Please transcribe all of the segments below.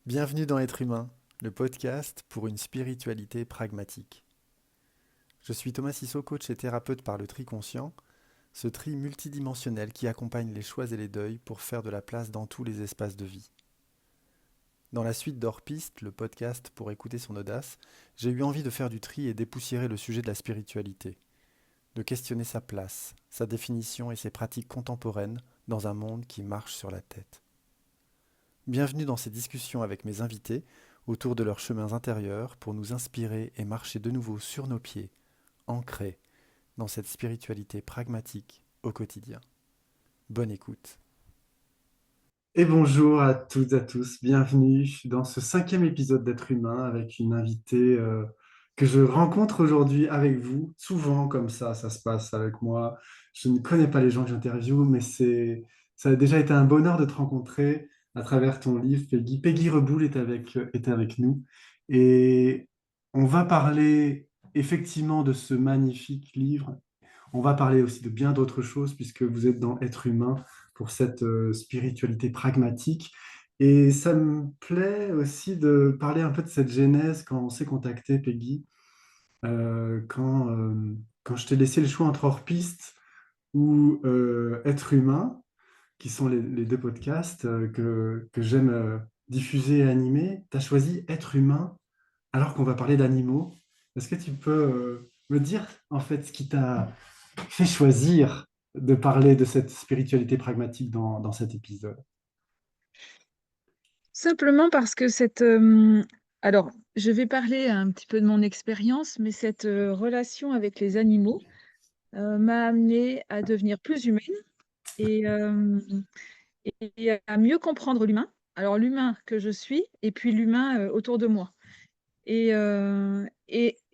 Bienvenue dans Être humain, le podcast pour une spiritualité pragmatique. Je suis Thomas Sissot, coach et thérapeute par le tri conscient, ce tri multidimensionnel qui accompagne les choix et les deuils pour faire de la place dans tous les espaces de vie. Dans la suite d'Hors-Piste, le podcast pour écouter son audace, j'ai eu envie de faire du tri et dépoussiérer le sujet de la spiritualité, de questionner sa place, sa définition et ses pratiques contemporaines dans un monde qui marche sur la tête. Bienvenue dans ces discussions avec mes invités autour de leurs chemins intérieurs pour nous inspirer et marcher de nouveau sur nos pieds, ancrés dans cette spiritualité pragmatique au quotidien. Bonne écoute. Et bonjour à toutes et à tous, bienvenue dans ce 5e épisode d'Être humain avec une invitée que je rencontre aujourd'hui avec vous. Souvent comme ça se passe avec moi. Je ne connais pas les gens que j'interviewe, mais ça a déjà été un bonheur de te rencontrer à travers ton livre, Peggy. Peggy Reboul est avec nous et on va parler effectivement de ce magnifique livre. On va parler aussi de bien d'autres choses puisque vous êtes dans Être humain pour cette spiritualité pragmatique. Et ça me plaît aussi de parler un peu de cette genèse quand on s'est contacté, Peggy, quand je t'ai laissé le choix entre Hors-Piste ou Être humain, qui sont les deux podcasts que j'aime diffuser et animer. Tu as choisi Être humain alors qu'on va parler d'animaux. Est-ce que tu peux me dire en fait ce qui t'a fait choisir de parler de cette spiritualité pragmatique dans cet épisode? Simplement parce que alors, je vais parler un petit peu de mon expérience, mais cette relation avec les animaux m'a amenée à devenir plus humaine et, euh, et à mieux comprendre l'humain. Alors, l'humain que je suis et puis l'humain autour de moi. Et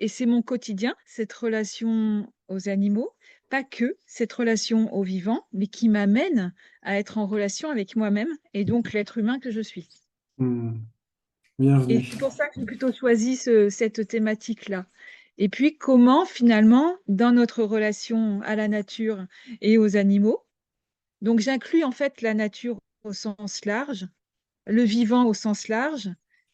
c'est mon quotidien, cette relation aux animaux, pas que cette relation aux vivants, mais qui m'amène à être en relation avec moi-même et donc l'être humain que je suis. Hmm, Et bienvenue. c'est pour ça que j'ai plutôt choisi cette thématique-là. Et puis, comment finalement, dans notre relation à la nature et aux animaux, donc j'inclus en fait la nature au sens large, le vivant au sens large,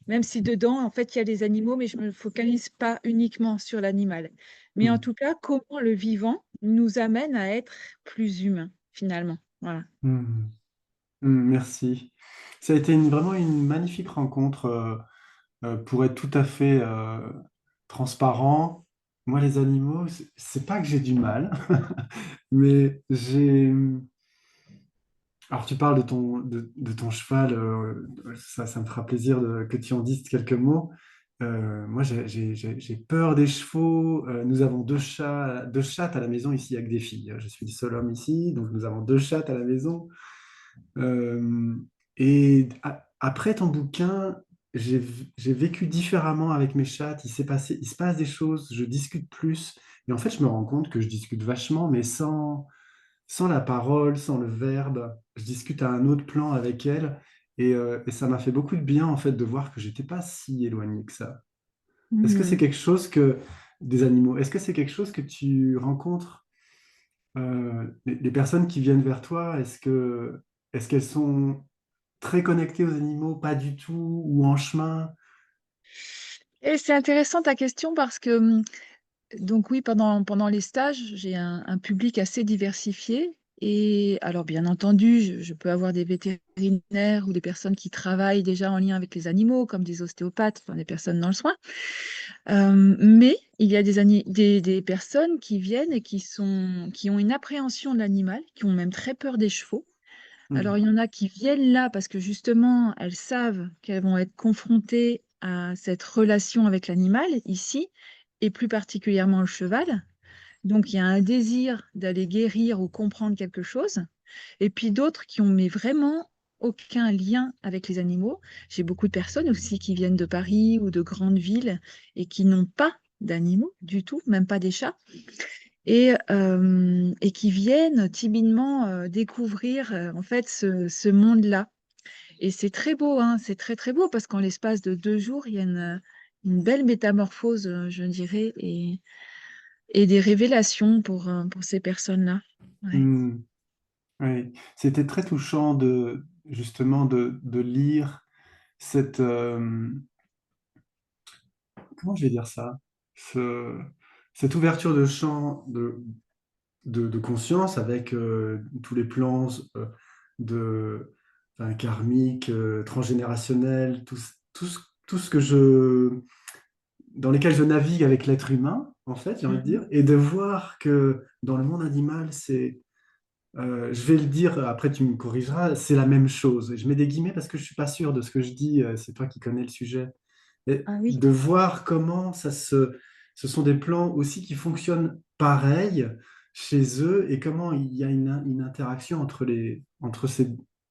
même si dedans, en fait, il y a les animaux, mais je ne me focalise pas uniquement sur l'animal. Mais en Hmm, tout cas, comment le vivant nous amène à être plus humains, finalement. Voilà. hmm, merci. Ça a été vraiment une magnifique rencontre. Pour être tout à fait transparent, moi, les animaux, c'est pas que j'ai du mal, mais j'ai. Alors, tu parles de ton cheval, ça me fera plaisir que tu en dises quelques mots. Moi, j'ai peur des chevaux. Nous avons deux chattes à la maison ici avec des filles. Je suis le seul homme ici, donc nous avons deux chattes à la maison. Euh, Après ton bouquin, j'ai, j'ai vécu différemment avec mes chattes. Il se passe des choses, je discute plus. Et en fait, je me rends compte que je discute vachement, mais sans la parole, sans le verbe. Je discute à un autre plan avec elles. Et ça m'a fait beaucoup de bien, en fait, de voir que j'étais pas si éloigné que ça. Est-ce que c'est Mhm. quelque chose que, des animaux, est-ce que c'est quelque chose que tu rencontres, les personnes qui viennent vers toi, est-ce qu'elles sont très connectées aux animaux, pas du tout, ou en chemin? Et c'est intéressant ta question parce que donc oui, pendant les stages, j'ai un public assez diversifié. Et alors, bien entendu, je peux avoir des vétérinaires ou des personnes qui travaillent déjà en lien avec les animaux, comme des ostéopathes, enfin, des personnes dans le soin. Mais il y a des personnes qui viennent et qui ont une appréhension de l'animal, qui ont même très peur des chevaux. Alors, Hmm. il y en a qui viennent là parce que justement, elles savent qu'elles vont être confrontées à cette relation avec l'animal ici, et plus particulièrement le cheval. Donc, il y a un désir d'aller guérir ou comprendre quelque chose. Et puis d'autres qui ont mais vraiment aucun lien avec les animaux. J'ai beaucoup de personnes aussi qui viennent de Paris ou de grandes villes et qui n'ont pas d'animaux du tout, même pas des chats, et qui viennent timidement découvrir en fait ce monde-là. Et c'est très beau, hein, c'est très très beau parce qu'en l'espace de 2 jours, il y a une belle métamorphose, je dirais, et des révélations pour ces personnes-là. Ouais. Hmm. Oui. C'était très touchant justement de lire. cette, comment je vais dire ça? Ce- Cette ouverture de champ de conscience avec tous les plans de, enfin, karmiques, transgénérationnels, tout ce que dans lesquels je navigue avec l'être humain, en fait, j'ai envie de Mhm. dire, et de voir que dans le monde animal, je vais le dire, après tu me corrigeras, c'est la même chose. Je mets des guillemets parce que je suis pas sûr de ce que je dis, c'est toi qui connais le sujet. Et Ah oui. de voir comment ce sont des plans aussi qui fonctionnent pareil chez eux et comment il y a une interaction entre le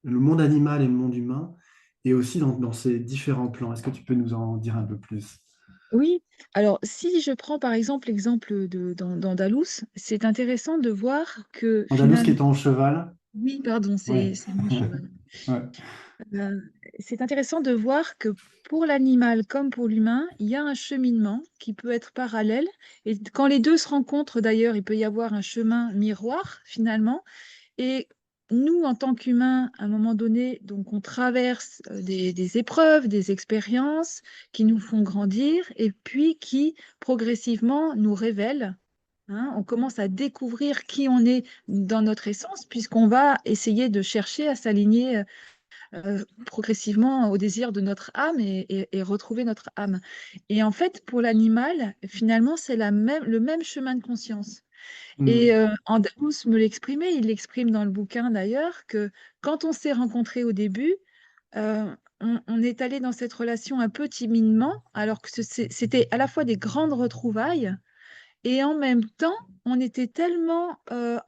monde animal et le monde humain et aussi dans ces différents plans. Est-ce que tu peux nous en dire un peu plus? Oui, alors si je prends par exemple l'exemple d'Andalous, c'est intéressant de voir que Andalous qui est finalement, ton cheval? oui, pardon, Ouais. c'est mon cheval. Ouais. Euh, c'est intéressant de voir que pour l'animal comme pour l'humain, il y a un cheminement qui peut être parallèle. Et quand les deux se rencontrent, d'ailleurs, il peut y avoir un chemin miroir finalement. Et nous, en tant qu'humains, à un moment donné, donc on traverse des épreuves, des expériences qui nous font grandir et puis qui progressivement nous révèlent. Hein. On commence à découvrir qui on est dans notre essence, puisqu'on va essayer de chercher à s'aligner progressivement au désir de notre âme et retrouver notre âme. Et en fait, pour l'animal, finalement, c'est le même chemin de conscience. Et Hmm. Andalous me l'exprimait, il l'exprime dans le bouquin d'ailleurs, que quand on s'est rencontrés au début, on est allé dans cette relation un peu timidement, alors que c'était à la fois des grandes retrouvailles, et en même temps, on était tellement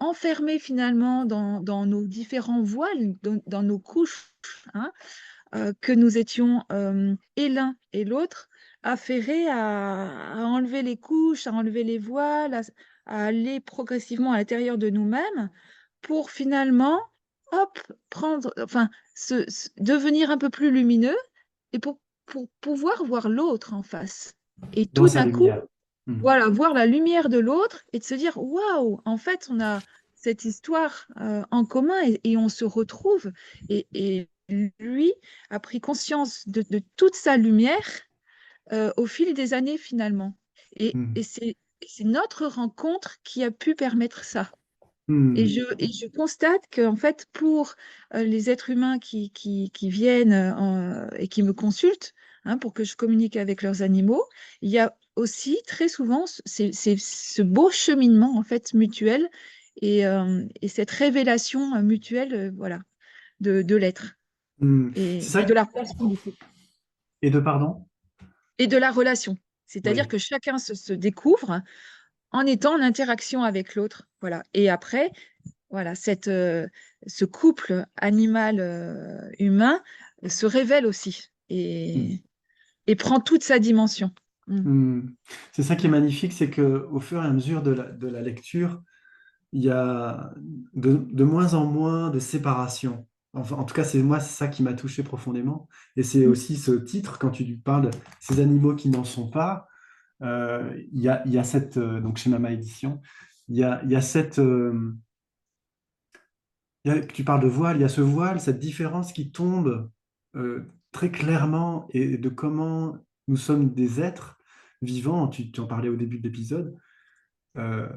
enfermés finalement dans nos différents voiles, dans nos couches, hein, que nous étions et l'un et l'autre affairés à enlever les couches, à enlever les voiles, à aller progressivement à l'intérieur de nous-mêmes pour finalement, hop, prendre, enfin, devenir un peu plus lumineux et pour pouvoir voir l'autre en face. Et Dans tout sa d'un coup, lumière. Hmm. voilà, voir la lumière de l'autre et de se dire, waouh, en fait, on a cette histoire en commun et on se retrouve. Et lui a pris conscience de toute sa lumière au fil des années finalement. Hmm. Et c'est notre rencontre qui a pu permettre ça. Hmm. Et je constate que, en fait, pour les êtres humains qui viennent et qui me consultent, hein, pour que je communique avec leurs animaux, il y a aussi très souvent ce beau cheminement en fait mutuel et cette révélation mutuelle, voilà, de l'être Hmm. C'est et de ça. la relation du coup, Et de pardon? et de la relation. C'est-à-dire Oui. que chacun se découvre en étant en interaction avec l'autre. Voilà. Et après, voilà, ce couple animal-humain se révèle aussi et prend toute sa dimension. Mm. Hmm. C'est ça qui est Ouais. magnifique, c'est que au fur et à mesure de la lecture, il y a de moins en moins de séparation. Enfin, en tout cas, c'est ça qui m'a touché profondément. Et c'est Mm. aussi ce titre, quand tu parles de ces animaux qui n'en sont pas, il y a cette, donc chez Mama Édition, il y a cette, tu parles de voile, il y a ce voile, cette différence qui tombe très clairement et de comment nous sommes des êtres vivants, tu en parlais au début de l'épisode, euh,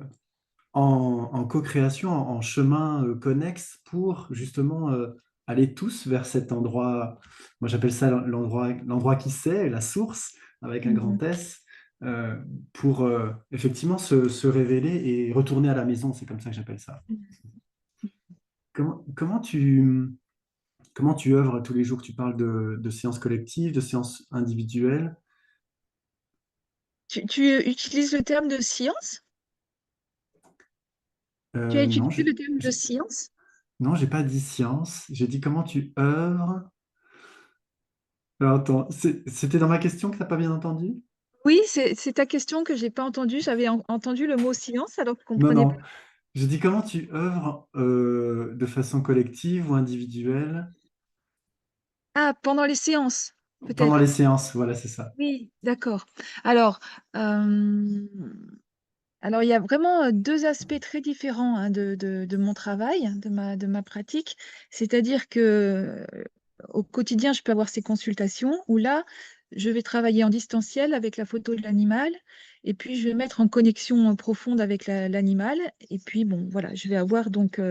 en co-création, en chemin connexe pour justement aller tous vers cet endroit, moi j'appelle ça l'endroit qui sait, la source, avec un grand Mhm. S, euh, pour effectivement se révéler et retourner à la maison, c'est comme ça que j'appelle ça. Comment, comment tu, Comment tu œuvres tous les jours? Tu parles de séances collectives, de séances individuelles. Tu utilises le terme de science? Tu as Non, utilisé le terme de science? non, j'ai pas dit science. J'ai dit comment tu œuvres. Alors, attends, c'était dans ma question que t'as pas bien entendu? Oui, c'est ta question que j'ai pas entendue. J'avais entendu le mot science, alors que je Non, comprenais pas. non. J'ai dit comment tu œuvres de façon collective ou individuelle Ah, pendant les séances, pendant les peut-être. séances. Voilà, c'est ça. Oui, d'accord. Alors, Alors, il y a vraiment deux aspects très différents hein, de mon travail, de ma pratique. C'est-à-dire que au quotidien, je peux avoir ces consultations où là, je vais travailler en distanciel avec la photo de l'animal et puis je vais mettre en connexion profonde avec l'animal. Et puis, bon, voilà, je vais avoir donc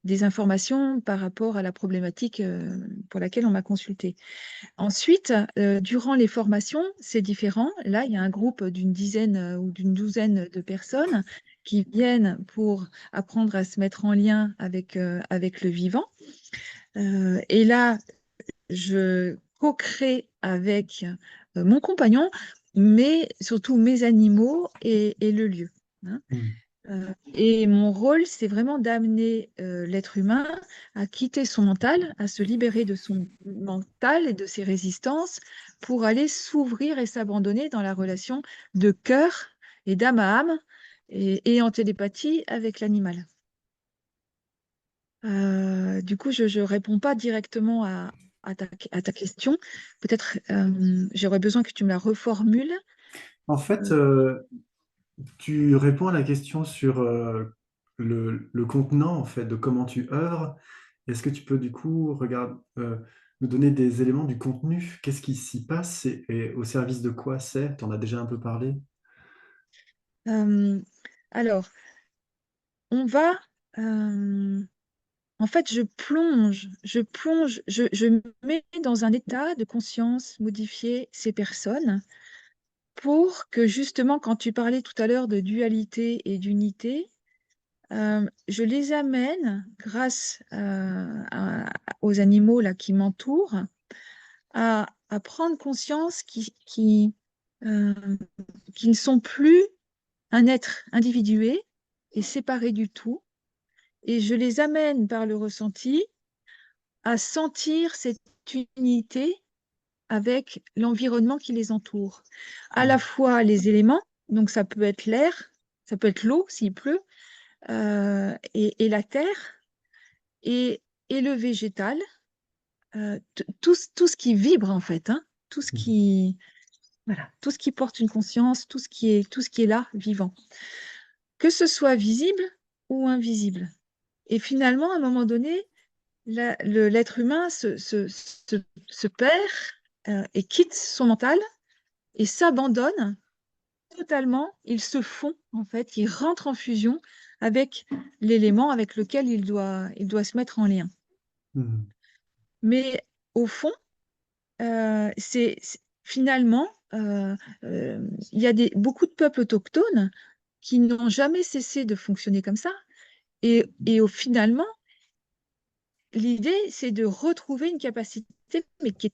des informations par rapport à la problématique pour laquelle on m'a consulté. Ensuite, durant les formations, c'est différent. Là, il y a un groupe d'une dizaine ou d'une douzaine de personnes qui viennent pour apprendre à se mettre en lien avec le vivant. Et là, je co-crée avec mon compagnon, mais surtout mes animaux et le lieu, hein. Hmm. Et mon rôle, c'est vraiment d'amener l'être humain à quitter son mental, à se libérer de son mental et de ses résistances pour aller s'ouvrir et s'abandonner dans la relation de cœur et d'âme à âme et en télépathie avec l'animal. Du coup, je ne réponds pas directement à ta question. Peut-être j'aurais besoin que tu me la reformules. En fait, Euh, tu réponds à la question sur le contenant, en fait, de comment tu œuvres. Est-ce que tu peux, du coup, nous donner des éléments du contenu? Qu'est-ce qui s'y passe et au service de quoi c'est? Tu en as déjà un peu parlé. euh, alors, on va. euh, En fait, je mets dans un état de conscience modifié ces personnes pour que justement, quand tu parlais tout à l'heure de dualité et d'unité, je les amène, grâce aux animaux là, qui m'entourent, à prendre conscience euh, qu'ils ne sont plus un être individué et séparé du tout. Et je les amène par le ressenti à sentir cette unité avec l'environnement qui les entoure. À la Hmm. fois les éléments, donc ça peut être l'air, ça peut être l'eau s'il pleut, et la terre, et, et le végétal, tout ce qui vibre en fait, hein, tout ce Hmm. qui, voilà, tout ce qui porte une conscience, tout ce qui est là, vivant, que ce soit visible ou invisible. Et finalement, à un moment donné, l'être humain se perd et quitte son mental et s'abandonne totalement. Il se fond, en fait, il rentre en fusion avec l'élément avec lequel il doit se mettre en lien. Hmm. Mais au fond, finalement, il y a beaucoup de peuples autochtones qui n'ont jamais cessé de fonctionner comme ça. Finalement, l'idée, c'est de retrouver une capacité, mais qui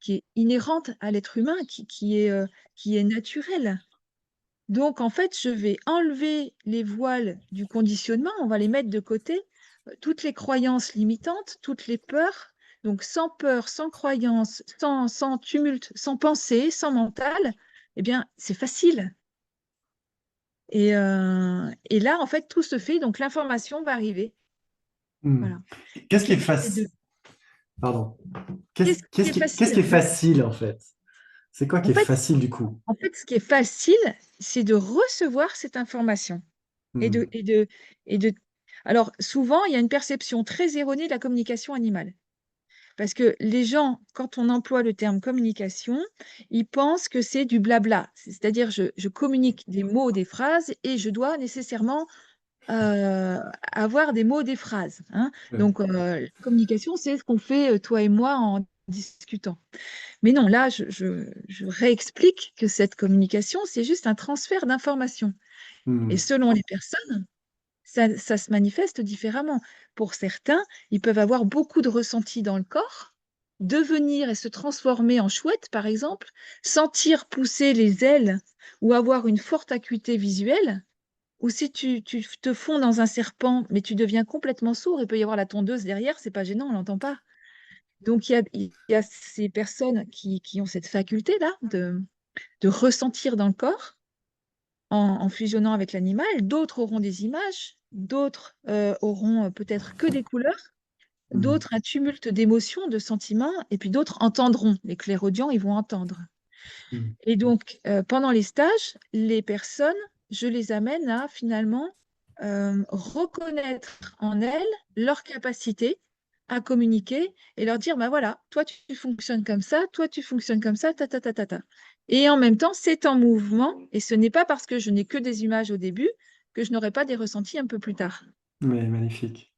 est inhérente à l'être humain, qui est naturelle. Donc, en fait, je vais enlever les voiles du conditionnement, on va les mettre de côté, toutes les croyances limitantes, toutes les peurs. Donc, sans peur, sans croyance, sans tumulte, sans pensée, sans mental, eh bien, c'est facile. Et là, en fait, tout se fait, donc l'information va arriver. Hmm. Voilà. Qu'est-ce qui est C'est de... facile? Pardon. Qu'est-ce qui est Qu'est-ce qui facile? est facile, en fait? C'est quoi En qui est fait, facile, du coup? En fait, ce qui est facile, c'est de recevoir cette information et Hmm. de, et de, et de... Alors, souvent, il y a une perception très erronée de la communication animale. Parce que les gens, quand on emploie le terme communication, ils pensent que c'est du blabla. C'est-à-dire, je communique des mots, des phrases, et je dois nécessairement avoir des mots, des phrases, hein. Ouais. Donc, la communication, c'est ce qu'on fait, toi et moi, en discutant. Mais non, là, je réexplique que cette communication, c'est juste un transfert d'informations. Et Hmm. selon les personnes, ça se manifeste différemment. Pour certains, ils peuvent avoir beaucoup de ressentis dans le corps, devenir et se transformer en chouette, par exemple, sentir pousser les ailes ou avoir une forte acuité visuelle. Ou si tu te fonds dans un serpent, mais tu deviens complètement sourd, il peut y avoir la tondeuse derrière, c'est pas gênant, on l'entend pas. Donc, il y a ces personnes qui ont cette faculté-là de ressentir dans le corps en fusionnant avec l'animal. D'autres auront des images, d'autres auront peut-être que des couleurs, Hmm. d'autres un tumulte d'émotions, de sentiments, et puis d'autres entendront. Les clairaudients, ils vont entendre. Hmm. Et donc, pendant les stages, les personnes, je les amène à, finalement, reconnaître en elles leur capacité. à communiquer et leur dire, bah voilà, toi tu fonctionnes comme ça, toi tu fonctionnes comme ça, ta ta ta ta ta. Et en même temps, c'est en mouvement et ce n'est pas parce que je n'ai que des images au début que je n'aurai pas des ressentis un peu plus tard. Oui, magnifique.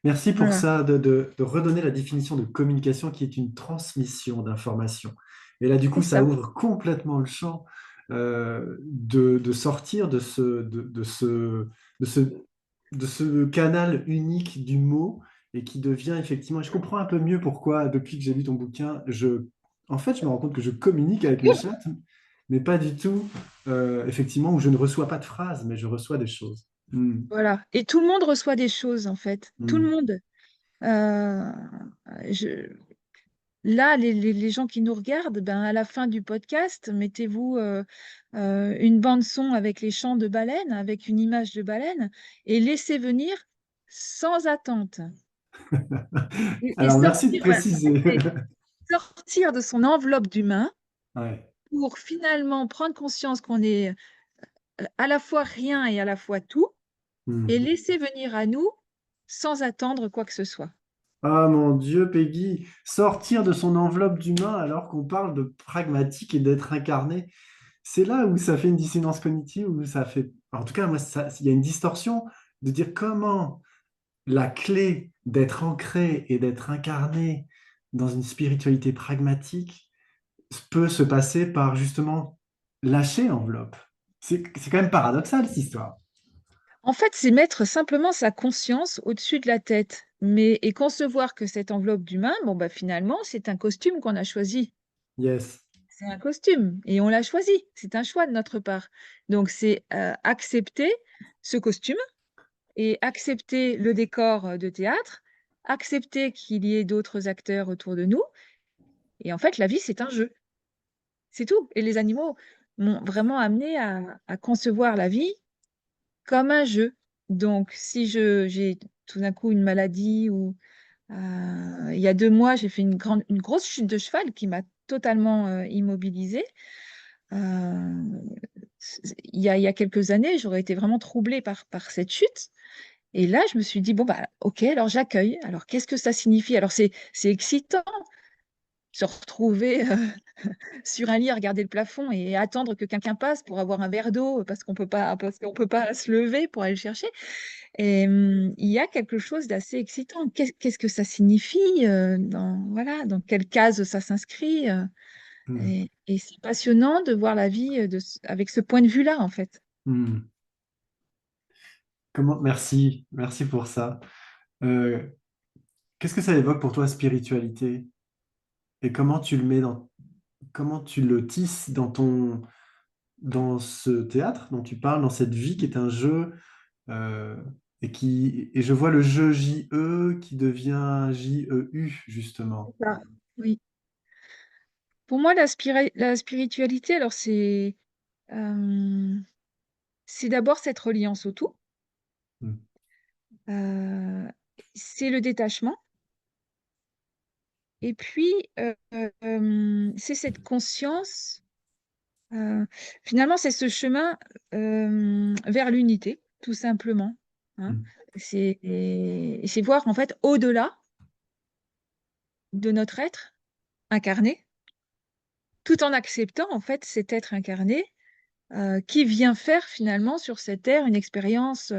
Merci pour Voilà, ça, de redonner la définition de communication qui est une transmission d'informations. Et là, du coup, c'est ça ça. ouvre complètement le champ de sortir de ce, de ce canal unique du mot et qui devient effectivement, je comprends un peu mieux pourquoi, depuis que j'ai lu ton bouquin, en fait, je me rends compte que je communique avec mes chattes, mais pas du tout, effectivement, où je ne reçois pas de phrases, mais je reçois des choses. Hmm, Voilà. Et tout le monde reçoit des choses, en fait. Tout le hmm. monde. Euh, je- Là, les gens qui nous regardent, ben, à la fin du podcast, mettez-vous une bande son avec les chants de baleine, avec une image de baleine, et laissez venir sans attente. Et Alors, merci de sortir, voilà, en fait, préciser. c'est sortir de son enveloppe d'humain Ouais. pour finalement prendre conscience qu'on est à la fois rien et à la fois tout, et Hmm. laisser venir à nous sans attendre quoi que ce soit. Ah mon Dieu, Peggy, sortir de son enveloppe d'humain alors qu'on parle de pragmatique et d'être incarné, c'est là où ça fait une dissonance cognitive, où ça fait... En tout cas, moi, il y a une distorsion de dire comment la clé d'être ancré et d'être incarné dans une spiritualité pragmatique peut se passer par justement lâcher l'enveloppe. C'est quand même paradoxal, cette histoire. En fait, c'est mettre simplement sa conscience au-dessus de la tête, mais et concevoir que cette enveloppe d'humain, bon bah finalement, c'est un costume qu'on a choisi. Yes. C'est un costume et on l'a choisi. C'est un choix de notre part. Donc c'est accepter ce costume et accepter le décor de théâtre, accepter qu'il y ait d'autres acteurs autour de nous. Et en fait, la vie, c'est un jeu. C'est tout. Et les animaux m'ont vraiment amené à concevoir la vie comme un jeu. Donc, si j'ai tout d'un coup une maladie ou il y a 2 mois, j'ai fait une grosse chute de cheval qui m'a totalement immobilisée. Euh, il y a quelques années, j'aurais été vraiment troublée par cette chute. Et là, je me suis dit, bon, bah, ok, alors j'accueille. Alors, qu'est-ce que ça signifie? Alors, c'est excitant se retrouver sur un lit à regarder le plafond et attendre que quelqu'un passe pour avoir un verre d'eau parce qu'on peut pas se lever pour aller le chercher. Et il y a quelque chose d'assez excitant. Qu'est-ce que ça signifie voilà, dans quelle case ça s'inscrit Hmm. et c'est passionnant de voir la vie avec ce point de vue-là, en fait. Hmm. Merci, merci pour ça. Euh, Qu'est-ce que ça évoque pour toi, spiritualité? Et comment tu le tisses dans ce théâtre dont tu parles, dans cette vie qui est un jeu, euh, et je vois le jeu J-E qui devient J-E-U, justement. C'est ça. Oui. Pour moi, la spiritualité, alors euh, c'est d'abord cette reliance au tout. Hmm. Euh, c'est le détachement. Et puis, c'est cette conscience. euh, Finalement, c'est ce chemin vers l'unité, tout simplement. Hein. Hmm. C'est voir en fait au-delà de notre être incarné, tout en acceptant en fait cet être incarné qui vient faire finalement sur cette terre une expérience,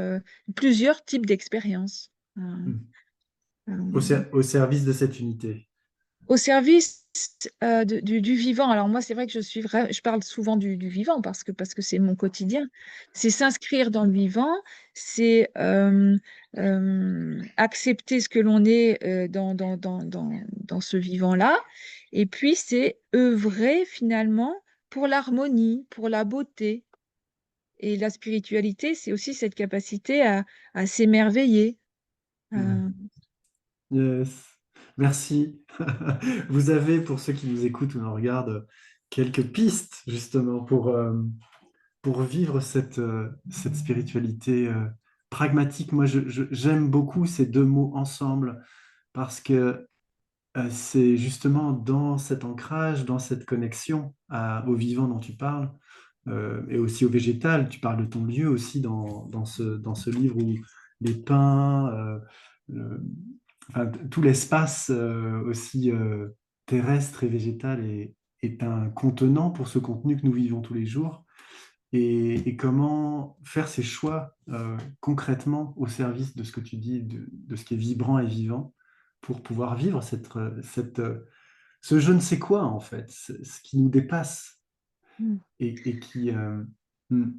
plusieurs types d'expériences. Hmm. Euh, Au service de cette unité. Au service du vivant. Alors moi, c'est vrai que je parle souvent du vivant parce que c'est mon quotidien. C'est s'inscrire dans le vivant, c'est accepter ce que l'on est dans ce vivant-là, et puis c'est œuvrer finalement pour l'harmonie, pour la beauté. Et la spiritualité, c'est aussi cette capacité à s'émerveiller. Hmm. Euh, Yes. Merci. Vous avez, pour ceux qui nous écoutent ou nous regardent, quelques pistes justement pour vivre cette spiritualité pragmatique. Moi, j'aime beaucoup ces deux mots ensemble parce que c'est justement dans cet ancrage, dans cette connexion au vivant dont tu parles, et aussi au végétal. Tu parles de ton lieu aussi dans ce livre où les pins, enfin, tout l'espace aussi terrestre et végétal est un contenant pour ce contenu que nous vivons tous les jours et comment faire ces choix concrètement au service de ce que tu dis, de ce qui est vibrant et vivant pour pouvoir vivre ce je ne sais quoi en fait, ce qui nous dépasse Mm. et qui... hmm,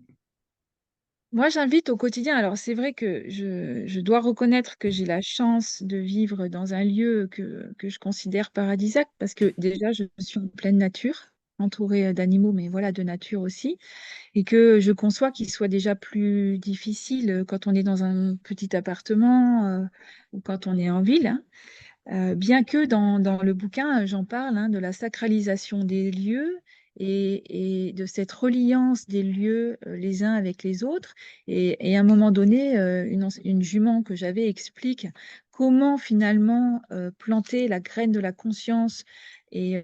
Moi, j'invite au quotidien. Alors, c'est vrai que je dois reconnaître que j'ai la chance de vivre dans un lieu que je considère paradisiaque parce que déjà, je suis en pleine nature, entourée d'animaux, mais voilà, de nature aussi, et que je conçois qu'il soit déjà plus difficile quand on est dans un petit appartement ou quand on est en ville, hein. Bien que dans le bouquin, j'en parle, hein, de la sacralisation des lieux et de cette reliance des lieux les uns avec les autres. Et à un moment donné, une jument que j'avais explique comment finalement planter la graine de la conscience et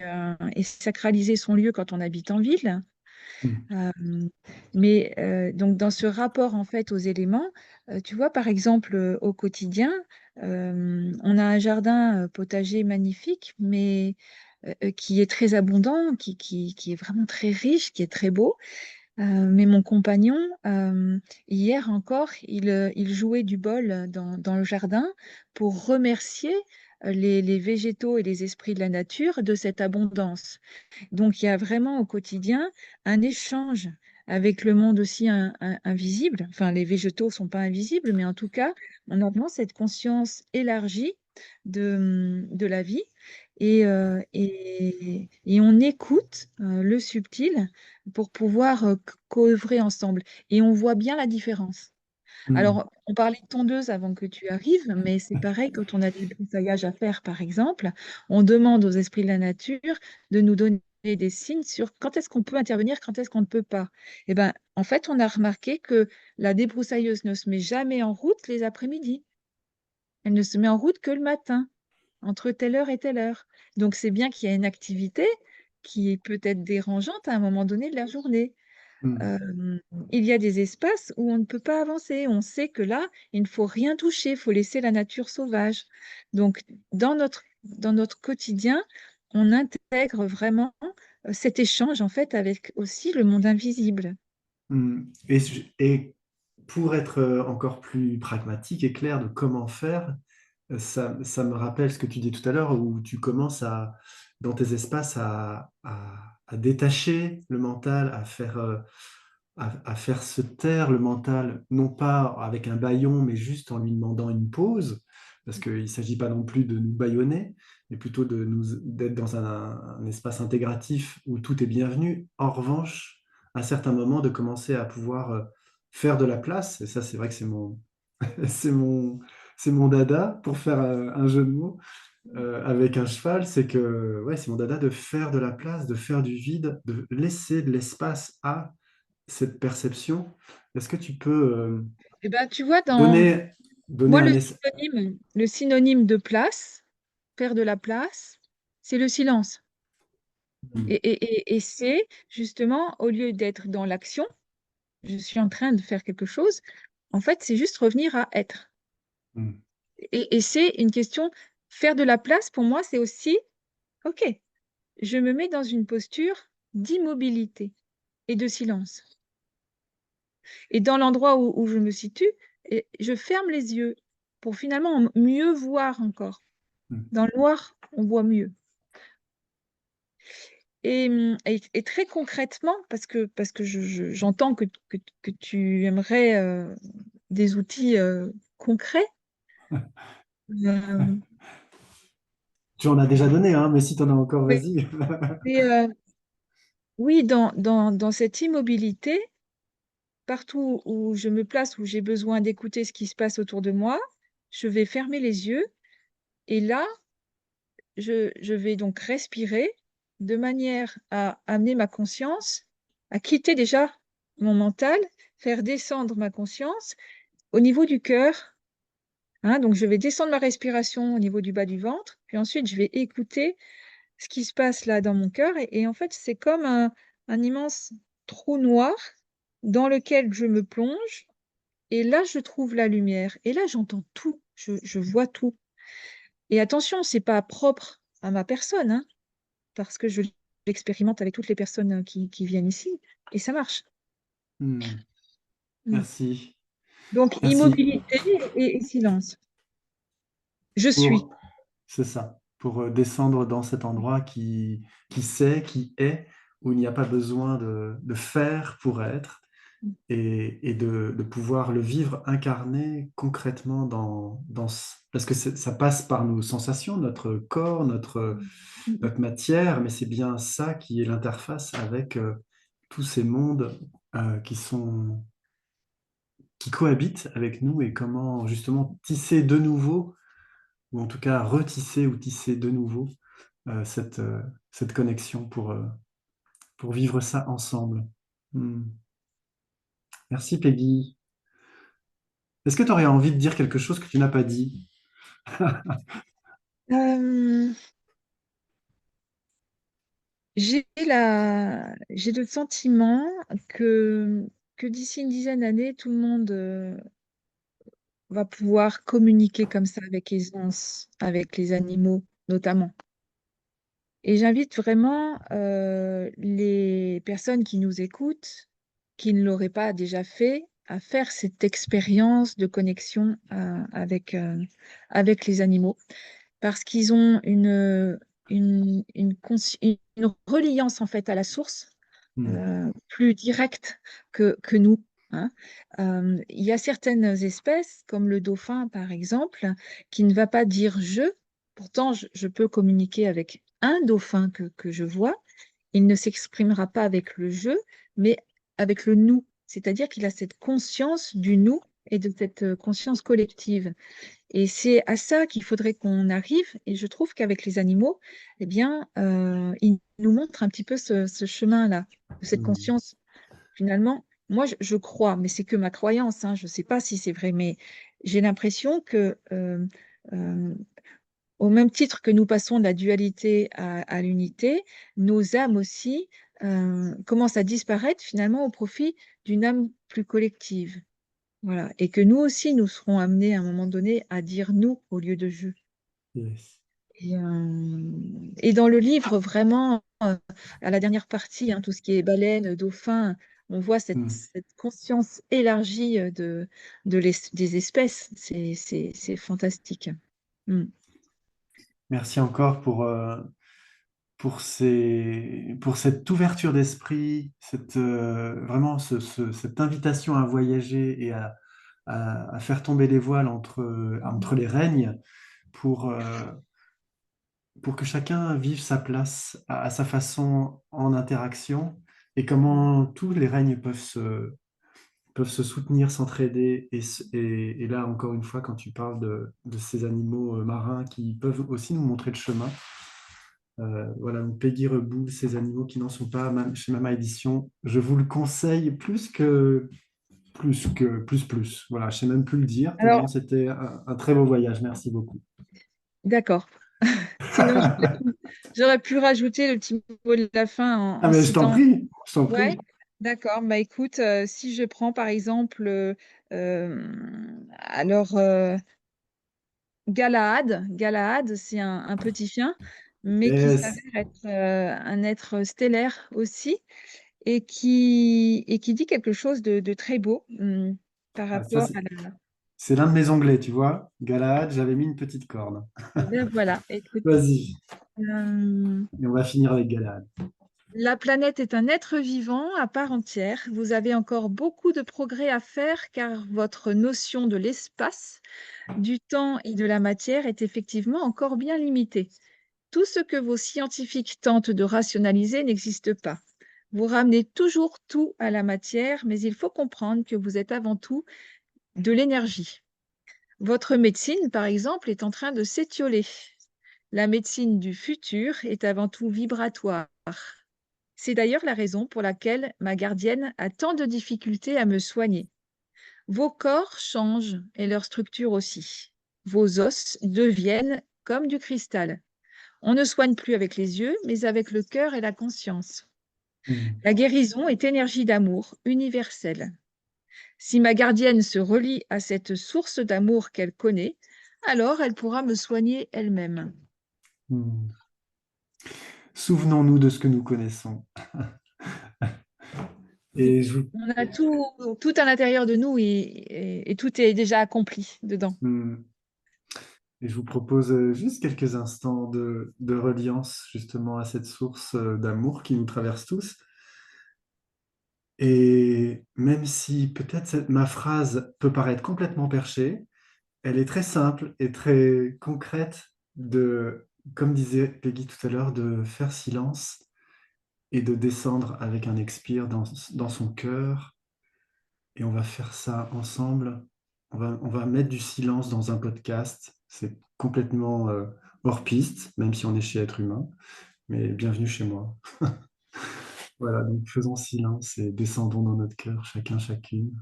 sacraliser son lieu quand on habite en ville. hmm, Euh, mais donc dans ce rapport en fait aux éléments, tu vois par exemple au quotidien, on a un jardin potager magnifique, mais qui est très abondant, qui est vraiment très riche, qui est très beau. Mais mon compagnon, hier encore, il jouait du bol dans le jardin pour remercier les végétaux et les esprits de la nature de cette abondance. Donc, il y a vraiment au quotidien un échange avec le monde aussi invisible. Enfin, les végétaux ne sont pas invisibles, mais en tout cas, on a vraiment cette conscience élargie de la vie et on écoute le subtil pour pouvoir coœuvrer ensemble. Et on voit bien la différence. hmm, Alors, on parlait de tondeuse avant que tu arrives, mais c'est pareil quand on a des broussailles à faire, par exemple. On demande aux esprits de la nature de nous donner des signes sur quand est-ce qu'on peut intervenir, quand est-ce qu'on ne peut pas. Et ben, en fait, on a remarqué que la débroussailleuse ne se met jamais en route les après-midi. Elle ne se met en route que le matin, entre telle heure et telle heure. Donc, c'est bien qu'il y a une activité qui peut être dérangeante à un moment donné de la journée. hmm, Euh, il y a des espaces où on ne peut pas avancer. On sait que là, il ne faut rien toucher, il faut laisser la nature sauvage. Donc, dans notre quotidien, on intègre vraiment cet échange en fait avec aussi le monde invisible. hmm. Et pour être encore plus pragmatique et clair de comment faire, ça me rappelle ce que tu dis tout à l'heure, où tu commences dans tes espaces à détacher le mental, à faire se taire le mental, non pas avec un bâillon, mais juste en lui demandant une pause, parce qu'il ne s'agit pas non plus de nous bâillonner, mais plutôt d'être dans un espace intégratif où tout est bienvenu. En revanche, à certains moments, de commencer à pouvoir faire de la place, et ça, c'est vrai que c'est mon, c'est mon dada, pour faire un jeu de mots, avec un cheval, c'est que ouais, c'est mon dada de faire de la place, de faire du vide, de laisser de l'espace à cette perception. Est-ce que tu peux Et ben, tu vois, donner, donner moi, un le synonyme de place, faire de la place, c'est le silence. Et c'est justement, au lieu d'être dans l'action, je suis en train de faire quelque chose, en fait, c'est juste revenir à être. Hmm, Et c'est une question, faire de la place, pour moi, c'est aussi, OK, je me mets dans une posture d'immobilité et de silence. Et dans l'endroit où je me situe, je ferme les yeux pour finalement mieux voir encore. hmm, Dans le noir, on voit mieux. Et très concrètement, parce que j'entends que tu aimerais des outils concrets. euh, Tu en as déjà donné, hein, mais si tu en as encore, mais- vas-y. mais, oui, dans cette immobilité, partout où je me place, où j'ai besoin d'écouter ce qui se passe autour de moi, je vais fermer les yeux et là, je vais donc respirer de manière à amener ma conscience, à quitter déjà mon mental, faire descendre ma conscience au niveau du cœur, hein. Donc, je vais descendre ma respiration au niveau du bas du ventre, puis ensuite, je vais écouter ce qui se passe là dans mon cœur. Et en fait, c'est comme un immense trou noir dans lequel je me plonge. Et là, je trouve la lumière. Et là, j'entends tout. Je vois tout. Et attention, c'est pas propre à ma personne, hein, parce que je l'expérimente avec toutes les personnes qui viennent ici, et ça marche. Hmm. Mm. Merci. Donc, Merci immobilité et silence. Je suis. pour, c'est ça, pour descendre dans cet endroit qui sait, qui est, où il n'y a pas besoin de faire pour être et de pouvoir le vivre incarné concrètement parce que ça passe par nos sensations, notre corps, Mm. notre matière, mais c'est bien ça qui est l'interface avec tous ces mondes qui qui cohabitent avec nous et comment justement tisser de nouveau, ou en tout cas retisser ou tisser de nouveau cette connexion pour vivre ça ensemble. Hmm. Merci Peggy. Est-ce que tu aurais envie de dire quelque chose que tu n'as pas dit? Euh, j'ai le sentiment que d'ici une dizaine d'années, tout le monde va pouvoir communiquer comme ça avec aisance, avec les animaux notamment. Et j'invite vraiment les personnes qui nous écoutent, qui ne l'auraient pas déjà fait, à faire cette expérience de connexion avec les animaux, parce qu'ils ont une reliance en fait à la source Hmm. plus directe que nous, hein. Il y a certaines espèces, comme le dauphin par exemple, qui ne va pas dire je. Pourtant, je peux communiquer avec un dauphin que je vois. Il ne s'exprimera pas avec le je, mais avec le nous. C'est-à-dire qu'il a cette conscience du nous et de cette conscience collective. Et c'est à ça qu'il faudrait qu'on arrive. Et je trouve qu'avec les animaux, eh bien, ils nous montrent un petit peu ce chemin-là, de cette Hmm. conscience. Finalement, moi, je crois, mais c'est que ma croyance, hein, je ne sais pas si c'est vrai, mais j'ai l'impression que euh, au même titre que nous passons de la dualité à l'unité, nos âmes aussi commencent à disparaître finalement au profit d'une âme plus collective. Voilà. Et que nous aussi, nous serons amenés à un moment donné à dire nous au lieu de je. Yes. Et dans le livre, vraiment, à la dernière partie, hein, tout ce qui est baleine, dauphin, on voit Hmm. cette conscience élargie des espèces. C'est fantastique. Mm. Merci encore pour cette ouverture d'esprit, vraiment cette invitation à voyager et à faire tomber les voiles entre les règnes pour, euh, pour que chacun vive sa place à sa façon en interaction et comment tous les règnes peuvent se soutenir, s'entraider. Et là, encore une fois, quand tu parles de ces animaux marins qui peuvent aussi nous montrer le chemin, voilà, donc Peggy Reboul, ces animaux qui n'en sont pas chez Mama Édition, je vous le conseille plus. Voilà, je sais même plus le dire, tellement Alors, c'était un très beau voyage. Merci beaucoup. d'accord. Sinon, j'aurais pu rajouter le petit mot de la fin Ah, en mais je t'en citant. prie, je t'en Ouais, prie. d'accord. Bah écoute, si je prends par exemple, alors Galahad, c'est un petit chien, mais qui Yes. s'avère être un être stellaire aussi, et qui dit quelque chose de très beau par Ah, ça, rapport à la. c'est l'un de mes onglets, tu vois. Galahad, j'avais mis une petite corde. Eh bien voilà, écoute. Vas-y, euh, et on va finir avec Galahad. La planète est un être vivant à part entière. Vous avez encore beaucoup de progrès à faire car votre notion de l'espace, du temps et de la matière est effectivement encore bien limitée. Tout ce que vos scientifiques tentent de rationaliser n'existe pas. Vous ramenez toujours tout à la matière, mais il faut comprendre que vous êtes avant tout de l'énergie. Votre médecine, par exemple, est en train de s'étioler. La médecine du futur est avant tout vibratoire. C'est d'ailleurs la raison pour laquelle ma gardienne a tant de difficultés à me soigner. Vos corps changent et leur structure aussi. Vos os deviennent comme du cristal. On ne soigne plus avec les yeux, mais avec le cœur et la conscience. Hmm. La guérison est énergie d'amour universelle. Si ma gardienne se relie à cette source d'amour qu'elle connaît, alors elle pourra me soigner elle-même. Hmm. Souvenons-nous de ce que nous connaissons. Et je vous, On a tout à l'intérieur de nous et tout est déjà accompli dedans. hmm. Et je vous propose juste quelques instants de reliance justement à cette source d'amour qui nous traverse tous. Et même si peut-être ma phrase peut paraître complètement perchée, elle est très simple et très concrète comme disait Peggy tout à l'heure, de faire silence et de descendre avec un expire dans son cœur. Et on va faire ça ensemble. On va mettre du silence dans un podcast. C'est complètement hors piste, même si on est chez Être Humain. Mais bienvenue chez moi. Voilà, donc faisons silence et descendons dans notre cœur, chacun, chacune.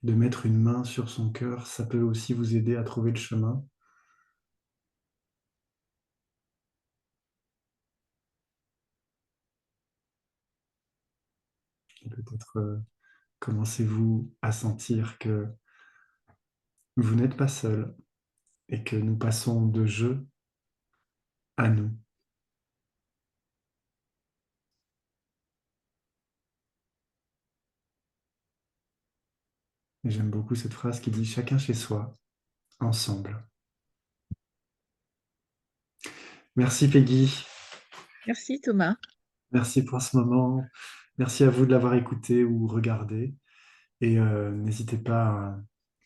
De mettre une main sur son cœur, ça peut aussi vous aider à trouver le chemin. Et peut-être commencez-vous à sentir que vous n'êtes pas seul et que nous passons de jeu à nous. Et j'aime beaucoup cette phrase qui dit chacun chez soi, ensemble. Merci Peggy, Merci Thomas. merci pour ce moment. Merci à vous de l'avoir écouté ou regardé. Et n'hésitez pas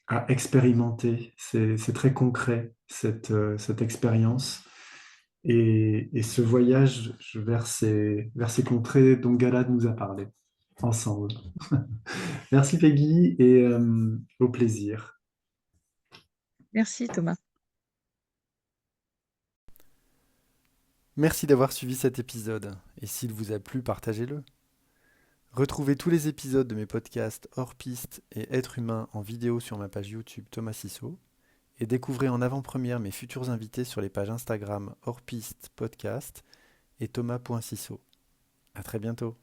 à expérimenter. C'est très concret, cette expérience. Et ce voyage vers ces contrées dont Galad nous a parlé, ensemble. Merci Peggy et au plaisir. Merci Thomas. Merci d'avoir suivi cet épisode. Et s'il vous a plu, partagez-le. Retrouvez tous les épisodes de mes podcasts Hors Piste et Être Humain en vidéo sur ma page YouTube Thomas Sissot. Et découvrez en avant-première mes futurs invités sur les pages Instagram Hors Piste Podcast et thomas.sissot. À très bientôt.